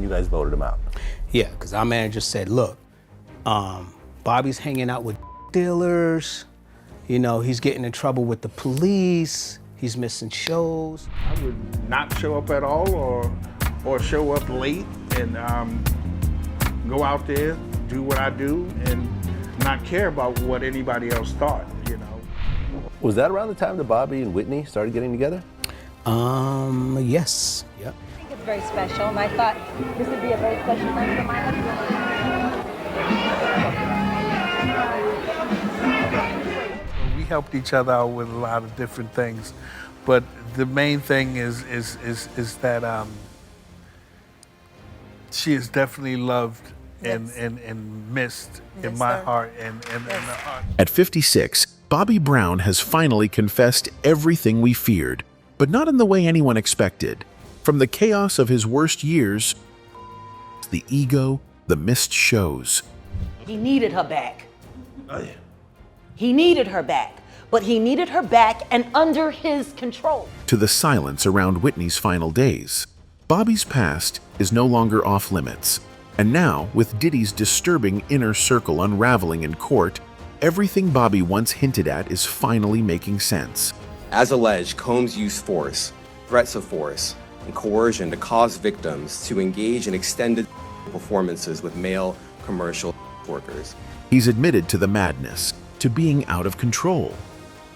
you guys voted him out. Yeah, because our manager said, look, Bobby's hanging out with dealers, you know, he's getting in trouble with the police, he's missing shows. I would not show up at all or show up late and go out there, do what I do, and not care about what anybody else thought, you know. Was that around the time that Bobby and Whitney started getting together? Yes, yep. I think it's very special, and I thought this would be a very special night for my husband. We helped each other out with a lot of different things, but the main thing is that she is definitely loved and missed in my heart and in the heart. At 56, Bobby Brown has finally confessed everything we feared, but not in the way anyone expected. From the chaos of his worst years, the ego, the missed shows. He needed her back. Oh, yeah. He needed her back, but he needed her back and under his control. To the silence around Whitney's final days. Bobby's past is no longer off limits. And now, with Diddy's disturbing inner circle unraveling in court, everything Bobby once hinted at is finally making sense. As alleged, Combs used force, threats of force, and coercion to cause victims to engage in extended performances with male commercial workers. He's admitted to the madness, to being out of control.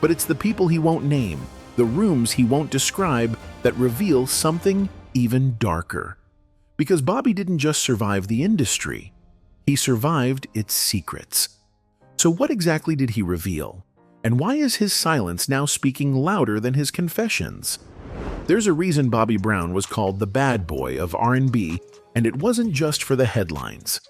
But it's the people he won't name, the rooms he won't describe, that reveal something even darker. Because Bobby didn't just survive the industry, he survived its secrets. So what exactly did he reveal? And why is his silence now speaking louder than his confessions? There's a reason Bobby Brown was called the bad boy of R&B, and it wasn't just for the headlines.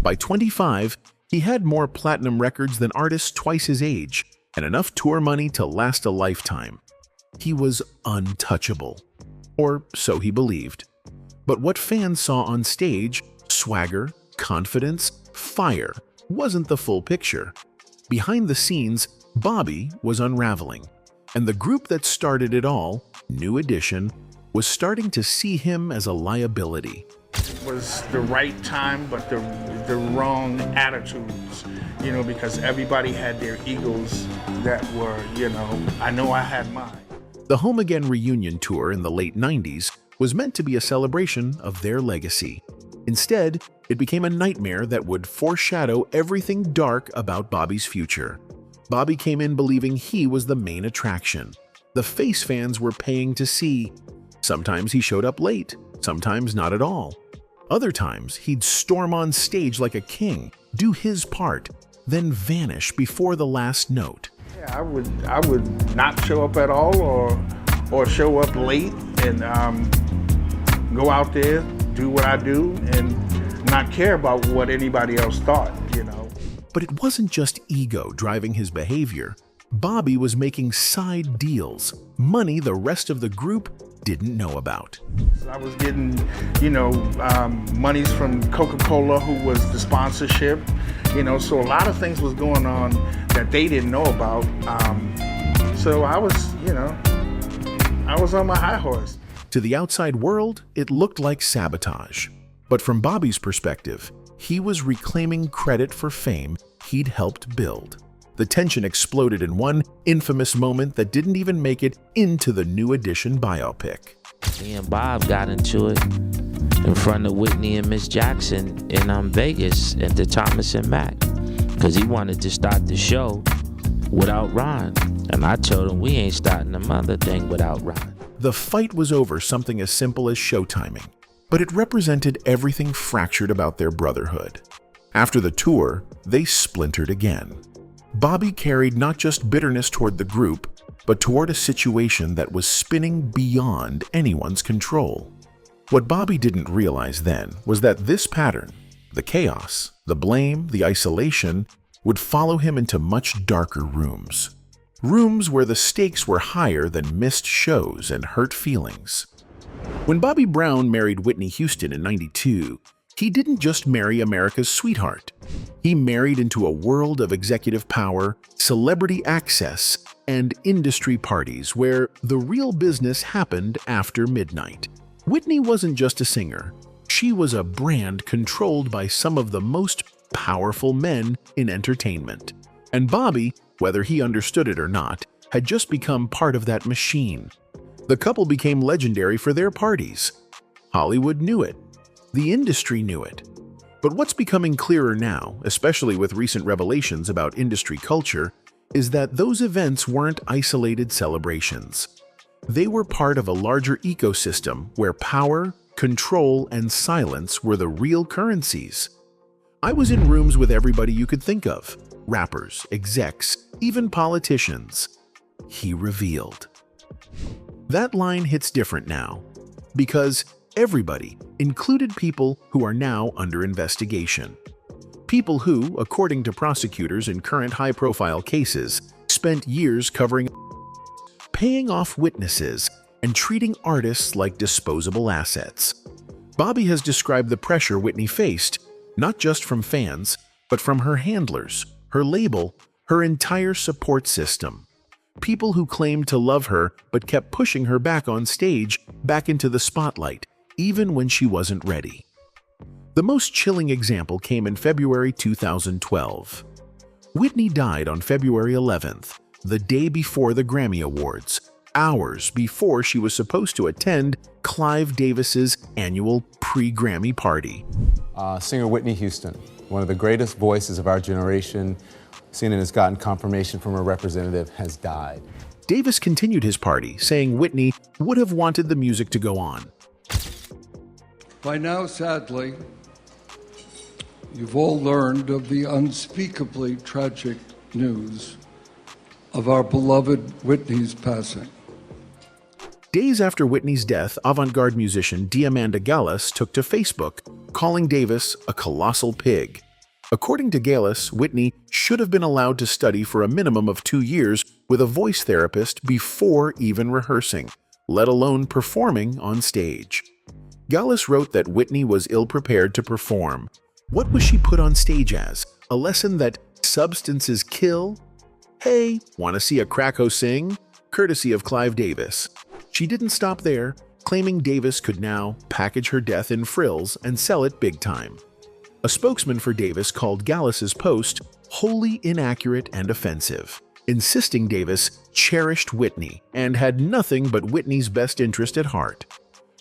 By 25, he had more platinum records than artists twice his age, and enough tour money to last a lifetime. He was untouchable. Or so he believed. But what fans saw on stage, swagger, confidence, fire, wasn't the full picture. Behind the scenes, Bobby was unraveling, and the group that started it all, New Edition, was starting to see him as a liability. It was the right time, but the wrong attitudes, you know, because everybody had their egos that were, you know, I know I had mine. The Home Again reunion tour in the late 90s was meant to be a celebration of their legacy. Instead, it became a nightmare that would foreshadow everything dark about Bobby's future. Bobby came in believing he was the main attraction. The face fans were paying to see. Sometimes he showed up late, sometimes not at all. Other times, he'd storm on stage like a king, do his part, then vanish before the last note. Yeah, I would not show up at all or show up late and go out there, do what I do, and not care about what anybody else thought, you know. But it wasn't just ego driving his behavior. Bobby was making side deals, money the rest of the group didn't know about. I was getting, you know, monies from Coca-Cola, who was the sponsorship, you know, so a lot of things was going on that they didn't know about. So I was, you know, I was on my high horse. To the outside world, it looked like sabotage. But from Bobby's perspective, he was reclaiming credit for fame he'd helped build. The tension exploded in one infamous moment that didn't even make it into the New Edition biopic. Me and Bob got into it in front of Whitney and Miss Jackson in Vegas at the Thomas and Mack, because he wanted to start the show without Ron. And I told him we ain't starting the mother thing without Ron. The fight was over something as simple as show timing, but it represented everything fractured about their brotherhood. After the tour, they splintered again. Bobby carried not just bitterness toward the group, but toward a situation that was spinning beyond anyone's control. What Bobby didn't realize then was that this pattern, the chaos, the blame, the isolation, would follow him into much darker rooms. Rooms where the stakes were higher than missed shows and hurt feelings. When Bobby Brown married Whitney Houston in '92, he didn't just marry America's sweetheart. He married into a world of executive power, celebrity access, and industry parties where the real business happened after midnight. Whitney wasn't just a singer. she was a brand controlled by some of the most powerful men in entertainment. And Bobby, whether he understood it or not, had just become part of that machine. The couple became legendary for their parties. Hollywood knew it. The industry knew it. But what's becoming clearer now, especially with recent revelations about industry culture, is that those events weren't isolated celebrations. They were part of a larger ecosystem where power, control, and silence were the real currencies. I was in rooms with everybody you could think of, rappers, execs, even politicians. He revealed. That line hits different now, because everybody included people who are now under investigation. People who, according to prosecutors in current high-profile cases, spent years covering, paying off witnesses, and treating artists like disposable assets. Bobby has described the pressure Whitney faced, not just from fans, but from her handlers, her label, her entire support system. People who claimed to love her but kept pushing her back on stage, back into the spotlight, even when she wasn't ready. The most chilling example came in February 2012. Whitney died on February 11th, the day before the Grammy Awards, hours before she was supposed to attend Clive Davis's annual pre-Grammy party. Singer Whitney Houston, one of the greatest voices of our generation, CNN has gotten confirmation from her representative, has died. Davis continued his party, saying Whitney would have wanted the music to go on. By now, sadly, you've all learned of the unspeakably tragic news of our beloved Whitney's passing. Days after Whitney's death, avant-garde musician Diamanda Gallas took to Facebook, calling Davis a colossal pig. According to Gallas, Whitney should have been allowed to study for a minimum of 2 years with a voice therapist before even rehearsing, let alone performing on stage. Gallas wrote that Whitney was ill-prepared to perform. What was she put on stage as? A lesson that substances kill? Hey, want to see a cracko sing? Courtesy of Clive Davis. She didn't stop there, claiming Davis could now package her death in frills and sell it big time. A spokesman for Davis called Gallas's post wholly inaccurate and offensive, insisting Davis cherished Whitney and had nothing but Whitney's best interest at heart.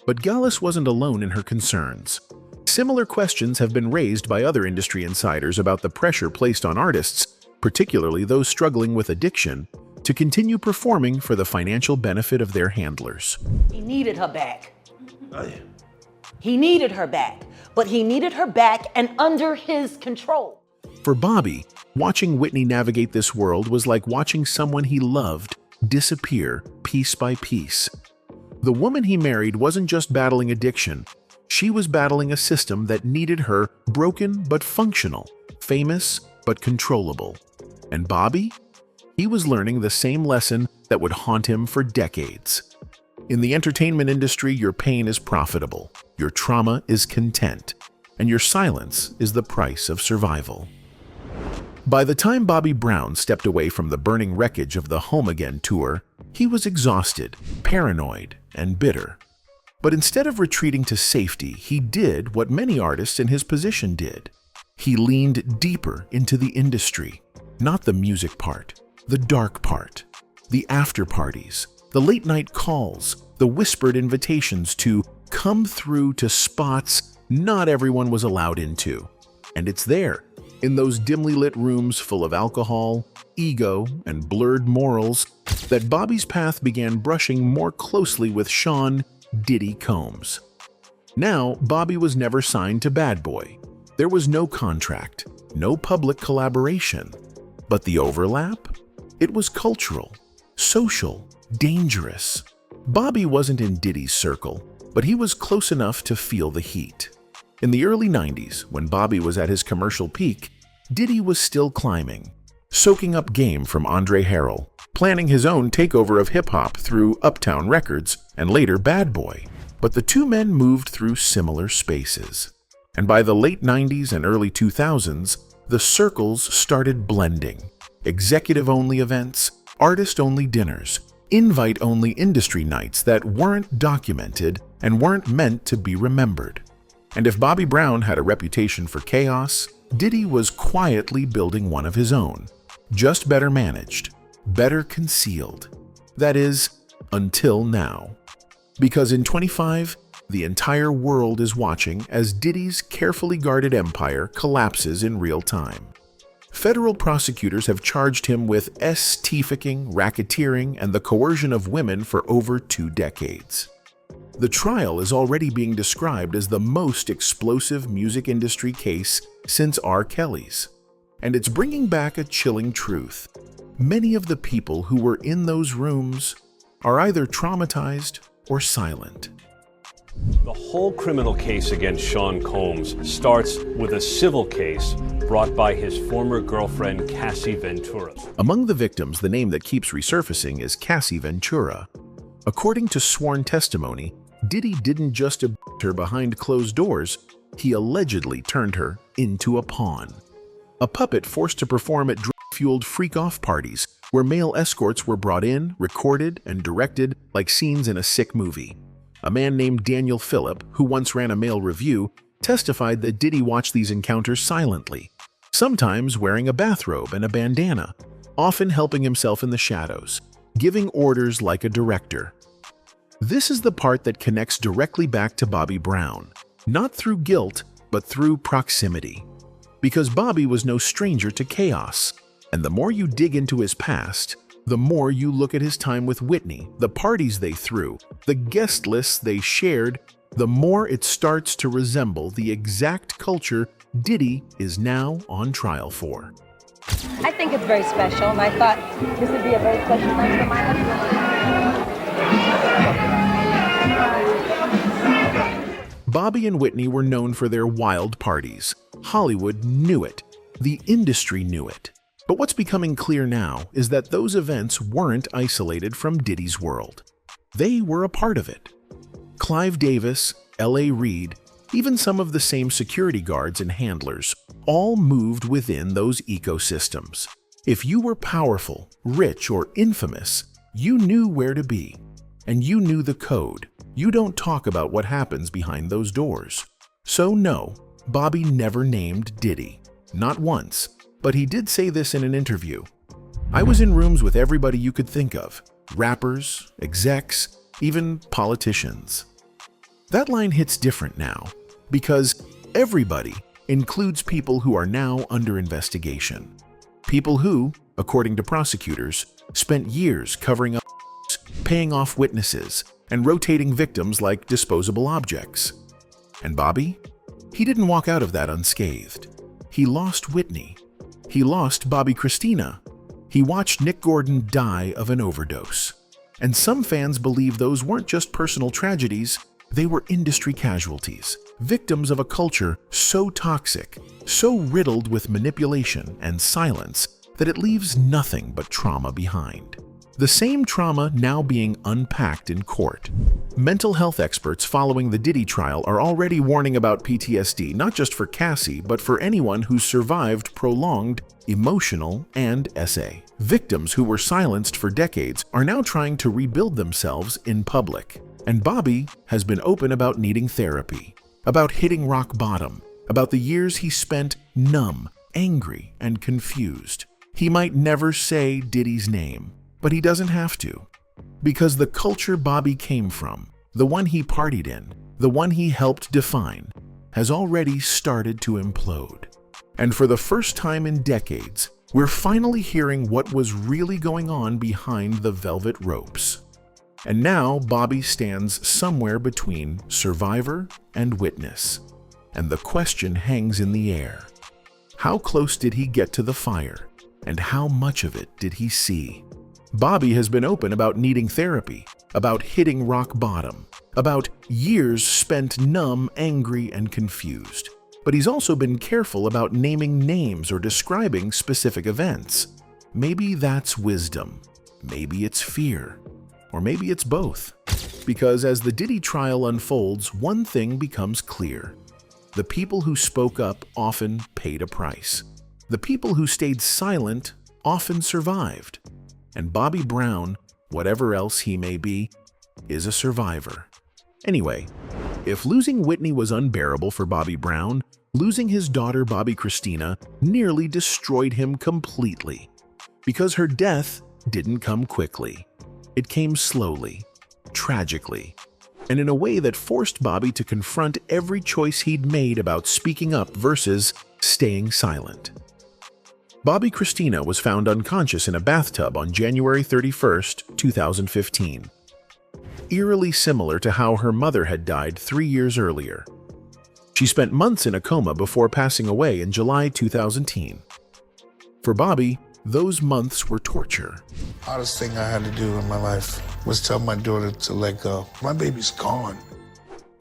But Gallas wasn't alone in her concerns. Similar questions have been raised by other industry insiders about the pressure placed on artists, particularly those struggling with addiction, to continue performing for the financial benefit of their handlers. He needed her back. Oh, yeah. He needed her back, but he needed her back and under his control. For Bobby, watching Whitney navigate this world was like watching someone he loved disappear piece by piece. The woman he married wasn't just battling addiction, she was battling a system that needed her broken but functional, famous but controllable. And Bobby? He was learning the same lesson that would haunt him for decades. In the entertainment industry, your pain is profitable, your trauma is content, and your silence is the price of survival. By the time Bobby Brown stepped away from the burning wreckage of the Home Again tour, he was exhausted, paranoid, and bitter. But instead of retreating to safety, he did what many artists in his position did. He leaned deeper into the industry, not the music part, the dark part, the after parties, the late night calls, the whispered invitations to come through to spots not everyone was allowed into. And it's there, in those dimly lit rooms full of alcohol, ego, and blurred morals, that Bobby's path began brushing more closely with Sean Diddy Combs. Now, Bobby was never signed to Bad Boy. There was no contract, no public collaboration. But the overlap? It was cultural, social, dangerous. Bobby wasn't in Diddy's circle, but he was close enough to feel the heat. In the early 90s, when Bobby was at his commercial peak, Diddy was still climbing, soaking up game from Andre Harrell, planning his own takeover of hip-hop through Uptown Records and later Bad Boy. But the two men moved through similar spaces. And by the late 90s and early 2000s, the circles started blending. Executive-only events, artist-only dinners, invite-only industry nights that weren't documented and weren't meant to be remembered. And if Bobby Brown had a reputation for chaos, Diddy was quietly building one of his own, just better managed, better concealed. That is, until now. Because in 25, the entire world is watching as Diddy's carefully guarded empire collapses in real time. Federal prosecutors have charged him with ST-ficking, racketeering, and the coercion of women for over 2 decades. The trial is already being described as the most explosive music industry case since R. Kelly's. And it's bringing back a chilling truth. Many of the people who were in those rooms are either traumatized or silent. The whole criminal case against Sean Combs starts with a civil case brought by his former girlfriend, Cassie Ventura. Among the victims, the name that keeps resurfacing is Cassie Ventura. According to sworn testimony, Diddy didn't just abduct her behind closed doors, he allegedly turned her into a pawn. A puppet forced to perform at drug-fueled freak-off parties where male escorts were brought in, recorded, and directed like scenes in a sick movie. A man named Daniel Phillip, who once ran a male review, testified that Diddy watched these encounters silently, sometimes wearing a bathrobe and a bandana, often helping himself in the shadows, giving orders like a director. This is the part that connects directly back to Bobby Brown, not through guilt, but through proximity. Because Bobby was no stranger to chaos, and the more you dig into his past, the more you look at his time with Whitney, the parties they threw, the guest lists they shared, the more it starts to resemble the exact culture Diddy is now on trial for. I think it's very special, and I thought this would be a very special night for my husband. Bobby and Whitney were known for their wild parties. Hollywood knew it. The industry knew it. But what's becoming clear now is that those events weren't isolated from Diddy's world. They were a part of it. Clive Davis, L.A. Reid, even some of the same security guards and handlers, all moved within those ecosystems. If you were powerful, rich, or infamous, you knew where to be. And you knew the code. You don't talk about what happens behind those doors. So no, Bobby never named Diddy. Not once. But he did say this in an interview. I was in rooms with everybody you could think of. Rappers, execs, even politicians. That line hits different now, because everybody includes people who are now under investigation. People who, according to prosecutors, spent years covering up, paying off witnesses, and rotating victims like disposable objects. And Bobby? He didn't walk out of that unscathed. He lost Whitney. He lost Bobbi Kristina. He watched Nick Gordon die of an overdose. And some fans believe those weren't just personal tragedies, they were industry casualties, victims of a culture so toxic, so riddled with manipulation and silence that it leaves nothing but trauma behind. The same trauma now being unpacked in court. Mental health experts following the Diddy trial are already warning about PTSD, not just for Cassie, but for anyone who's survived prolonged, emotional, and SA. Victims who were silenced for decades are now trying to rebuild themselves in public. And Bobby has been open about needing therapy, about hitting rock bottom, about the years he spent numb, angry, and confused. He might never say Diddy's name, but he doesn't have to. Because the culture Bobby came from, the one he partied in, the one he helped define, has already started to implode. And for the first time in decades, we're finally hearing what was really going on behind the velvet ropes. And now Bobby stands somewhere between survivor and witness. And the question hangs in the air. How close did he get to the fire? And how much of it did he see? Bobby has been open about needing therapy, about hitting rock bottom, about years spent numb, angry, and confused. But he's also been careful about naming names or describing specific events. Maybe that's wisdom. Maybe it's fear. Or maybe it's both. Because as the Diddy trial unfolds, one thing becomes clear. The people who spoke up often paid a price. The people who stayed silent often survived. And Bobby Brown, whatever else he may be, is a survivor. Anyway, If losing Whitney was unbearable for Bobby Brown, losing his daughter Bobbi Kristina nearly destroyed him completely. Because her death didn't come quickly. It came slowly, tragically, and in a way that forced Bobby to confront every choice he'd made about speaking up versus staying silent. Bobbi Kristina was found unconscious in a bathtub on January 31st, 2015. Eerily similar to how her mother had died 3 years earlier. She spent months in a coma before passing away in July 2010. For Bobby, those months were torture. Hardest thing I had to do in my life was tell my daughter to let go. My baby's gone.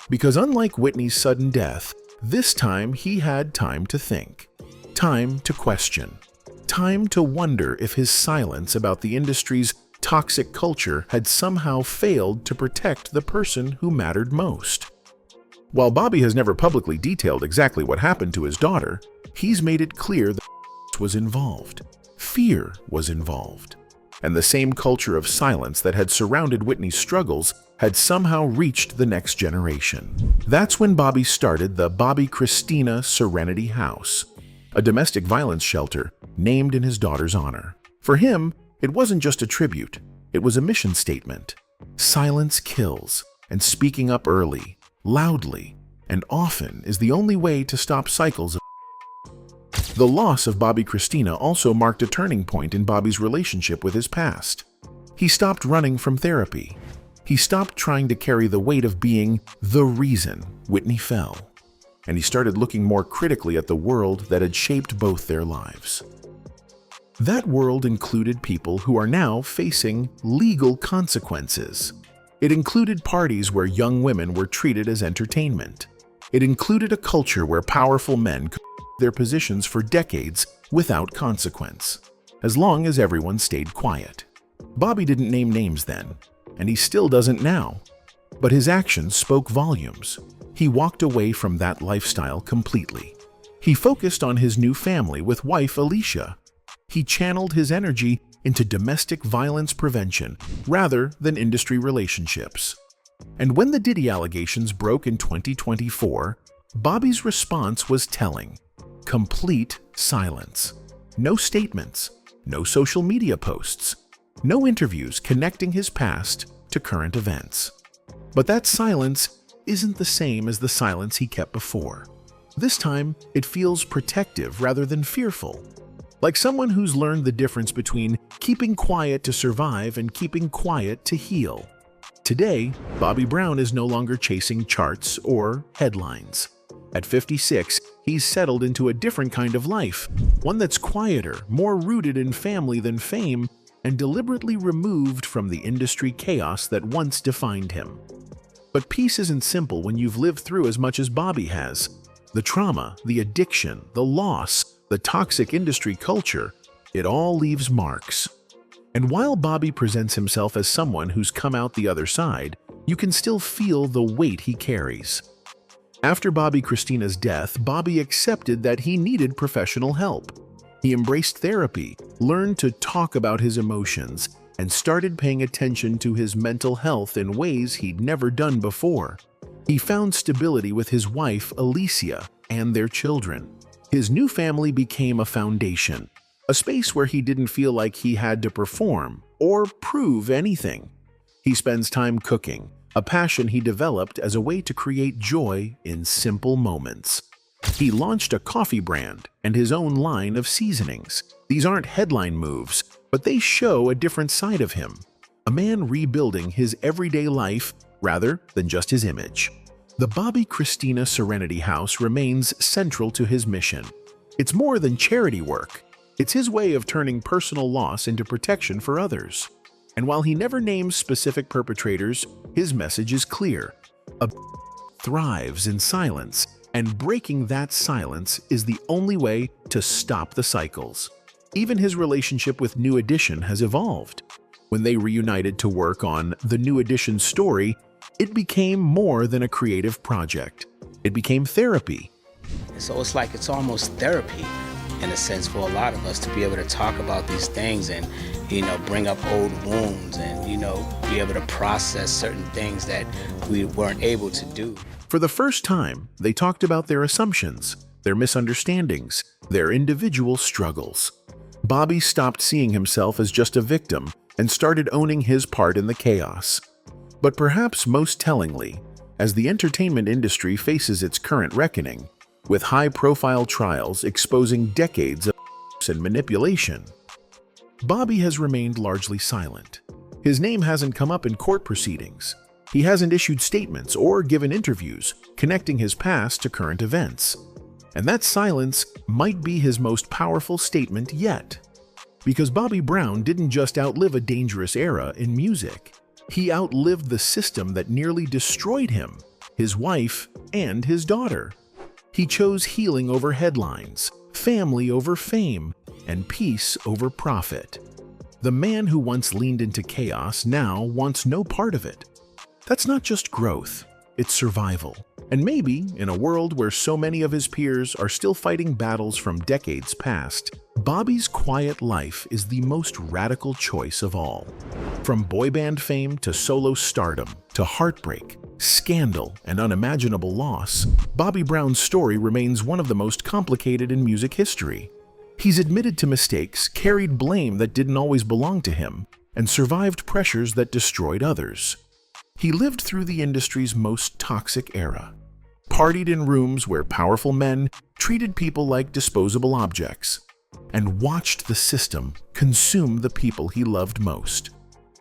Because unlike Whitney's sudden death, this time he had time to think, time to question, time to wonder if his silence about the industry's toxic culture had somehow failed to protect the person who mattered most. While Bobby has never publicly detailed exactly what happened to his daughter, he's made it clear that was involved. Fear was involved. And the same culture of silence that had surrounded Whitney's struggles had somehow reached the next generation. That's when Bobby started the Bobbi Kristina Serenity House, a domestic violence shelter named in his daughter's honor. For him, it wasn't just a tribute, it was a mission statement. Silence kills, and speaking up early, loudly, and often is the only way to stop cycles of. The loss of Bobbi Kristina also marked a turning point in Bobby's relationship with his past. He stopped running from therapy. He stopped trying to carry the weight of being the reason Whitney fell. And he started looking more critically at the world that had shaped both their lives. That world included people who are now facing legal consequences. It included parties where young women were treated as entertainment. It included a culture where powerful men could their positions for decades without consequence, as long as everyone stayed quiet. Bobby didn't name names then, and he still doesn't now. But his actions spoke volumes. He walked away from that lifestyle completely. He focused on his new family with wife Alicia. He channeled his energy into domestic violence prevention rather than industry relationships. And when the Diddy allegations broke in 2024, Bobby's response was telling. Complete silence. No statements, no social media posts, no interviews connecting his past to current events. But that silence isn't the same as the silence he kept before. This time, it feels protective rather than fearful. Like someone who's learned the difference between keeping quiet to survive and keeping quiet to heal. Today, Bobby Brown is no longer chasing charts or headlines. At 56, he's settled into a different kind of life, one that's quieter, more rooted in family than fame, and deliberately removed from the industry chaos that once defined him. But peace isn't simple when you've lived through as much as Bobby has. The trauma, the addiction, the loss, the toxic industry culture, it all leaves marks. And while Bobby presents himself as someone who's come out the other side, you can still feel the weight he carries. After Bobbi Kristina's death, Bobby accepted that he needed professional help. He embraced therapy, learned to talk about his emotions, and started paying attention to his mental health in ways he'd never done before. He found stability with his wife, Alicia, and their children. His new family became a foundation, a space where he didn't feel like he had to perform or prove anything. He spends time cooking, a passion he developed as a way to create joy in simple moments. He launched a coffee brand and his own line of seasonings. These aren't headline moves, but they show a different side of him, a man rebuilding his everyday life rather than just his image. The Bobbi Kristina Serenity House remains central to his mission. It's more than charity work. It's his way of turning personal loss into protection for others. And while he never names specific perpetrators, his message is clear. A thrives in silence, and breaking that silence is the only way to stop the cycles. Even his relationship with New Edition has evolved. When they reunited to work on the New Edition story, it became more than a creative project. It became therapy. So it's like it's almost therapy in a sense for a lot of us to be able to talk about these things and, bring up old wounds and, be able to process certain things that we weren't able to do. For the first time, they talked about their assumptions, their misunderstandings, their individual struggles. Bobby stopped seeing himself as just a victim and started owning his part in the chaos. But perhaps most tellingly, as the entertainment industry faces its current reckoning, with high-profile trials exposing decades of and manipulation, Bobby has remained largely silent. His name hasn't come up in court proceedings. He hasn't issued statements or given interviews connecting his past to current events. And that silence might be his most powerful statement yet. Because Bobby Brown didn't just outlive a dangerous era in music. He outlived the system that nearly destroyed him, his wife, and his daughter. He chose healing over headlines, family over fame, and peace over profit. The man who once leaned into chaos now wants no part of it. That's not just growth, it's survival. And maybe, in a world where so many of his peers are still fighting battles from decades past, Bobby's quiet life is the most radical choice of all. From boy band fame to solo stardom, to heartbreak, scandal, and unimaginable loss, Bobby Brown's story remains one of the most complicated in music history. He's admitted to mistakes, carried blame that didn't always belong to him, and survived pressures that destroyed others. He lived through the industry's most toxic era, partied in rooms where powerful men treated people like disposable objects, and watched the system consume the people he loved most.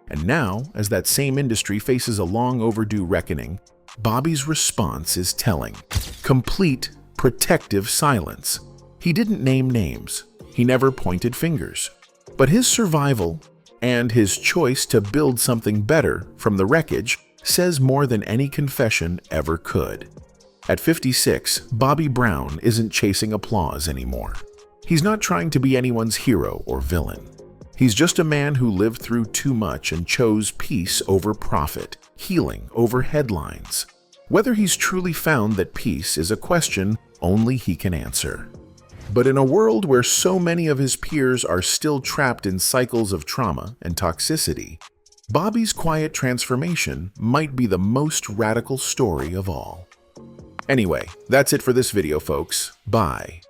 And now, as that same industry faces a long overdue reckoning, Bobby's response is telling. Complete, protective silence. He didn't name names. He never pointed fingers. But his survival and his choice to build something better from the wreckage says more than any confession ever could. At 56, Bobby Brown isn't chasing applause anymore. He's not trying to be anyone's hero or villain. He's just a man who lived through too much and chose peace over profit, healing over headlines. Whether he's truly found that peace is a question only he can answer. But in a world where so many of his peers are still trapped in cycles of trauma and toxicity, Bobby's quiet transformation might be the most radical story of all. Anyway, that's it for this video, folks. Bye.